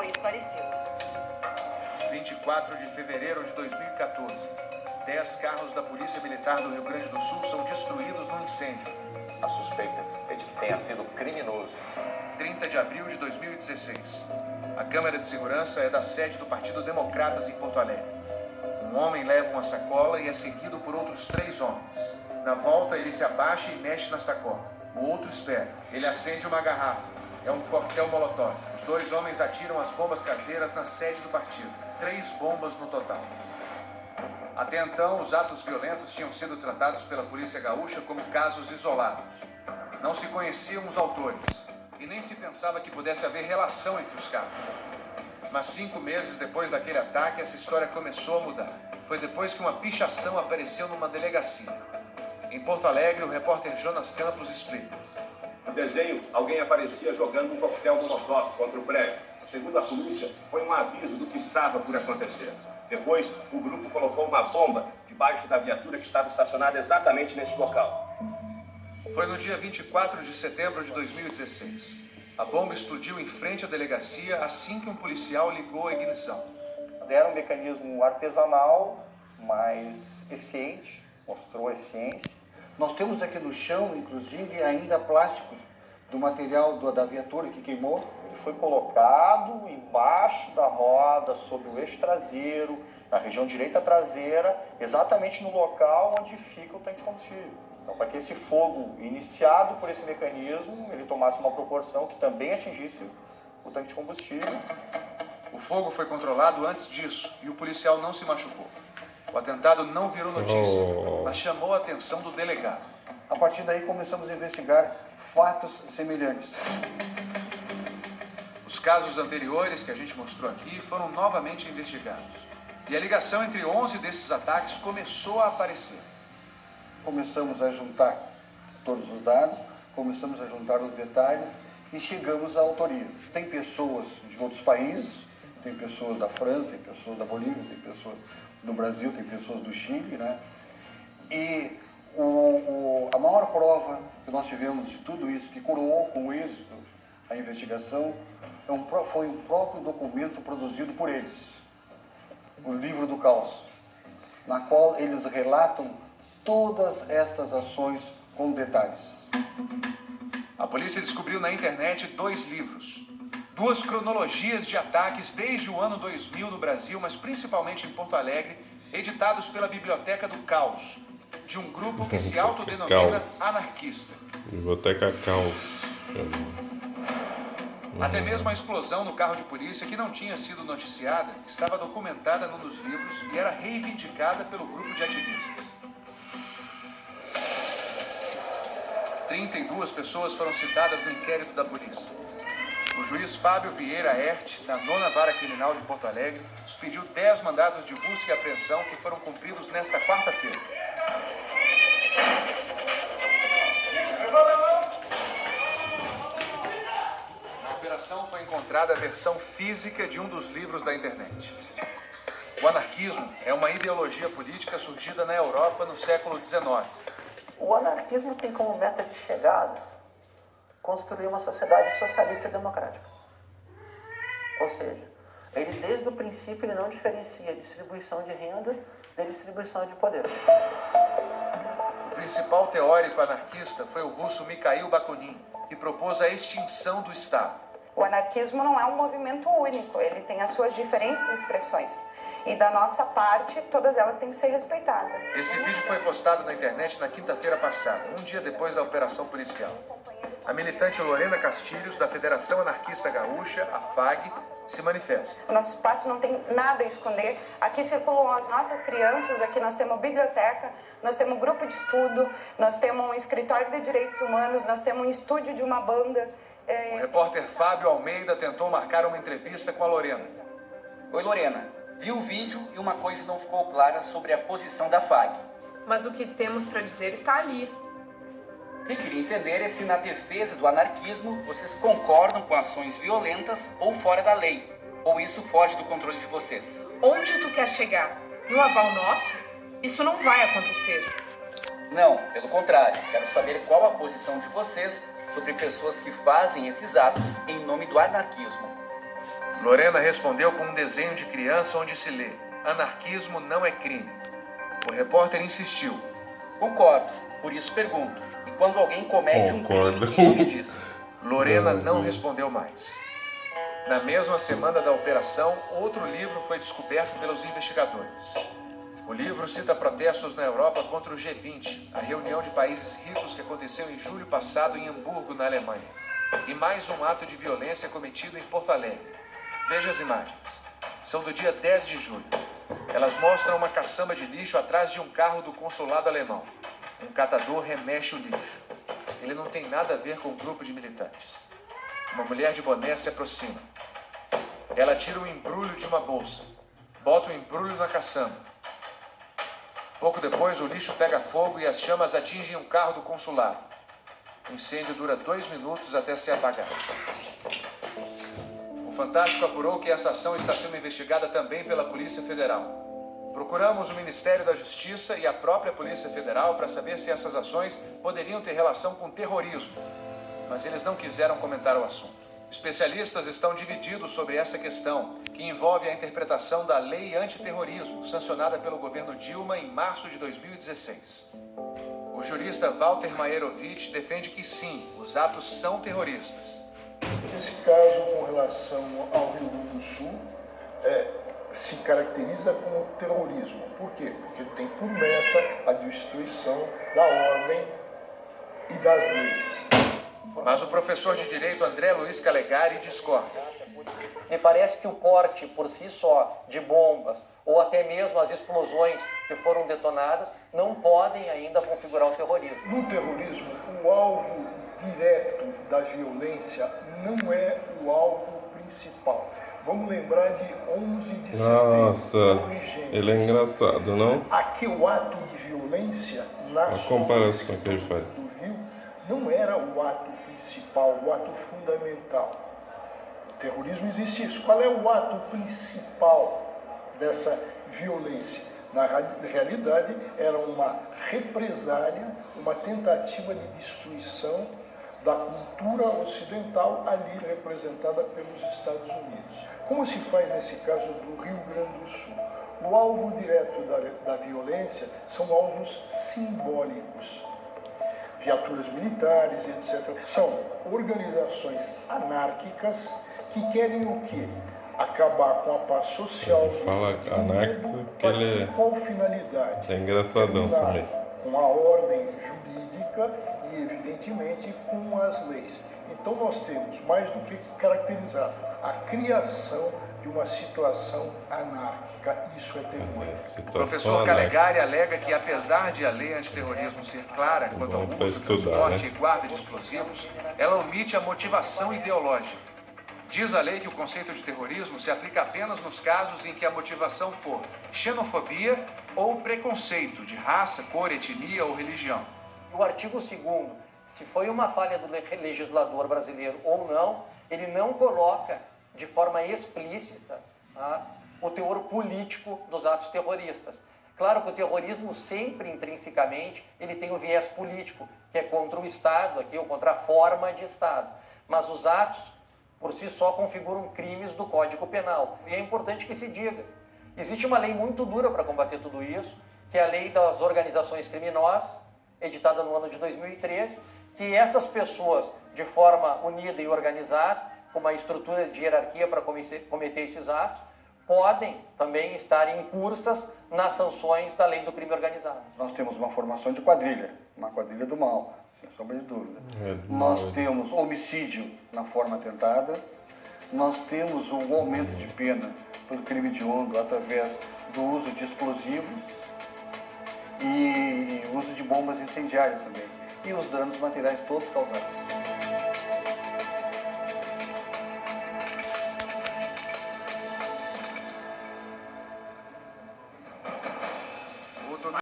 foi esclarecido. 24 de fevereiro de 2014. 10 carros da Polícia Militar do Rio Grande do Sul são destruídos num incêndio. A suspeita é de que tenha sido criminoso. 30 de abril de 2016. A câmera de segurança é da sede do Partido Democratas em Porto Alegre. Um homem leva uma sacola e é seguido por outros 3 homens. Na volta, ele se abaixa e mexe na sacola. O outro espera. Ele acende uma garrafa. É um coquetel molotov. Os 2 homens atiram as bombas caseiras na sede do partido. 3 bombas no total. Até então, os atos violentos tinham sido tratados pela Polícia Gaúcha como casos isolados. Não se conheciam os autores e nem se pensava que pudesse haver relação entre os casos. Mas 5 meses depois daquele ataque, essa história começou a mudar. Foi depois que uma pichação apareceu numa delegacia. Em Porto Alegre, o repórter Jonas Campos explica. No desenho, alguém aparecia jogando um coquetel molotov contra o prédio. Segundo a polícia, foi um aviso do que estava por acontecer. Depois, o grupo colocou uma bomba debaixo da viatura que estava estacionada exatamente nesse local. Foi no dia 24 de setembro de 2016. A bomba explodiu em frente à delegacia assim que um policial ligou a ignição. Era um mecanismo artesanal, mas eficiente, mostrou eficiência. Nós temos aqui no chão, inclusive, ainda plástico do material da viatura que queimou. Ele foi colocado embaixo da roda, sobre o eixo traseiro, na região direita traseira, exatamente no local onde fica o tanque de combustível. Então, para que esse fogo iniciado por esse mecanismo, ele tomasse uma proporção que também atingisse o tanque de combustível. O fogo foi controlado antes disso e o policial não se machucou. O atentado não virou notícia, mas chamou a atenção do delegado. A partir daí começamos a investigar fatos semelhantes. Os casos anteriores que a gente mostrou aqui foram novamente investigados. E a ligação entre 11 desses ataques começou a aparecer. Começamos a juntar todos os dados, começamos a juntar os detalhes e chegamos à autoria. Tem pessoas de outros países, tem pessoas da França, tem pessoas da Bolívia, tem pessoas do Brasil, tem pessoas do Chile, né? E a maior prova que nós tivemos de tudo isso, que coroou com êxito a investigação, foi um próprio documento produzido por eles, o Livro do Caos, na qual eles relatam todas estas ações com detalhes. A polícia descobriu na internet 2 livros, 2 cronologias de ataques desde o ano 2000 no Brasil, mas principalmente em Porto Alegre, editados pela Biblioteca do Caos, de um grupo que se autodenomina anarquista. Biblioteca Caos. Até mesmo a explosão no carro de polícia, que não tinha sido noticiada, estava documentada num dos livros e era reivindicada pelo grupo de ativistas. 32 pessoas foram citadas no inquérito da polícia. O juiz Fábio Vieira Ert, da 9ª Vara Criminal de Porto Alegre, expediu 10 mandados de busca e apreensão que foram cumpridos nesta quarta-feira. Na operação foi encontrada a versão física de um dos livros da internet. O anarquismo é uma ideologia política surgida na Europa no século XIX. O anarquismo tem como meta de chegada construir uma sociedade socialista e democrática. Ou seja, ele desde o princípio ele não diferencia distribuição de renda da distribuição de poder. O principal teórico anarquista foi o russo Mikhail Bakunin, que propôs a extinção do Estado. O anarquismo não é um movimento único, ele tem as suas diferentes expressões. E da nossa parte, todas elas têm que ser respeitadas. Esse vídeo foi postado na internet na quinta-feira passada, um dia depois da operação policial. A militante Lorena Castilhos, da Federação Anarquista Gaúcha, a FAG, se manifesta. O nosso espaço não tem nada a esconder. Aqui circulam as nossas crianças, aqui nós temos biblioteca, nós temos grupo de estudo, nós temos um escritório de direitos humanos, nós temos um estúdio de uma banda. O repórter Fábio Almeida tentou marcar uma entrevista com a Lorena. Oi, Lorena. Vi o vídeo e uma coisa não ficou clara sobre a posição da FAG. Mas o que temos para dizer está ali. O que queria entender é se na defesa do anarquismo vocês concordam com ações violentas ou fora da lei, ou isso foge do controle de vocês. Onde tu quer chegar? No aval nosso? Isso não vai acontecer. Não, pelo contrário. Quero saber qual a posição de vocês sobre pessoas que fazem esses atos em nome do anarquismo. Lorena respondeu com um desenho de criança onde se lê: anarquismo não é crime. O repórter insistiu. Concordo, por isso pergunto. E quando alguém comete um crime em nome disso? Lorena não respondeu mais. Na mesma semana da operação, outro livro foi descoberto pelos investigadores. O livro cita protestos na Europa contra o G20, a reunião de países ricos que aconteceu em julho passado em Hamburgo, na Alemanha. E mais um ato de violência cometido em Porto Alegre. Veja as imagens. São do dia 10 de julho. Elas mostram uma caçamba de lixo atrás de um carro do consulado alemão. Um catador remexe o lixo. Ele não tem nada a ver com um grupo de militantes. Uma mulher de boné se aproxima. Ela tira um embrulho de uma bolsa. Bota o embrulho na caçamba. Pouco depois, o lixo pega fogo e as chamas atingem um carro do consulado. O incêndio dura 2 minutos até ser apagado. O Fantástico apurou que essa ação está sendo investigada também pela Polícia Federal. Procuramos o Ministério da Justiça e a própria Polícia Federal para saber se essas ações poderiam ter relação com terrorismo, mas eles não quiseram comentar o assunto. Especialistas estão divididos sobre essa questão, que envolve a interpretação da Lei Antiterrorismo, sancionada pelo governo Dilma em março de 2016. O jurista Walter Maierovitch defende que sim, os atos são terroristas. Esse caso, com relação ao Rio Grande do Sul, se caracteriza como terrorismo. Por quê? Porque ele tem por meta a destruição da ordem e das leis. Mas o professor de Direito André Luiz Calegari discorda. Me parece que o porte por si só de bombas ou até mesmo as explosões que foram detonadas não podem ainda configurar o terrorismo. No terrorismo, o alvo direto da violência não é o alvo principal. Vamos lembrar de 11 de setembro. Nossa, ele é engraçado, não? Aqui o ato de violência na A comparação que ele faz. do Rio não era o ato principal, o ato fundamental. No terrorismo existe isso. Qual é o ato principal dessa violência? Na realidade, era uma represália, uma tentativa de destruição da cultura ocidental ali representada pelos Estados Unidos. Como se faz nesse caso do Rio Grande do Sul? O alvo direto da violência são alvos simbólicos. Viaturas militares, etc. São organizações anárquicas que querem o quê? Acabar com a paz social. Fala anárquico que ele qual finalidade? é engraçadão também. Com a ordem jurídica e, evidentemente, com as leis. Então nós temos, mais do que caracterizado, a criação de uma situação anárquica. Isso é terrorismo. O professor Calegari alega que, apesar de a lei antiterrorismo ser clara quanto ao uso, transporte e guarda de explosivos, ela omite a motivação ideológica. Diz a lei que o conceito de terrorismo se aplica apenas nos casos em que a motivação for xenofobia ou preconceito de raça, cor, etnia ou religião. O artigo 2º, se foi uma falha do legislador brasileiro ou não, ele não coloca de forma explícita o teor político dos atos terroristas. Claro que o terrorismo sempre, intrinsecamente, ele tem o viés político, que é contra o Estado, aqui, ou contra a forma de Estado. Mas os atos, por si só, configuram crimes do Código Penal. E é importante que se diga. Existe uma lei muito dura para combater tudo isso, que é a Lei das Organizações Criminosas, editada no ano de 2013, que essas pessoas, de forma unida e organizada, com uma estrutura de hierarquia para cometer esses atos, podem também estar incursas nas sanções da lei do crime organizado. Nós temos uma formação de quadrilha, uma quadrilha do mal, sem sombra de dúvida. Nós temos homicídio na forma tentada, nós temos um aumento de pena pelo crime hediondo através do uso de explosivos e uso de bombas incendiárias também, e os danos materiais todos causados.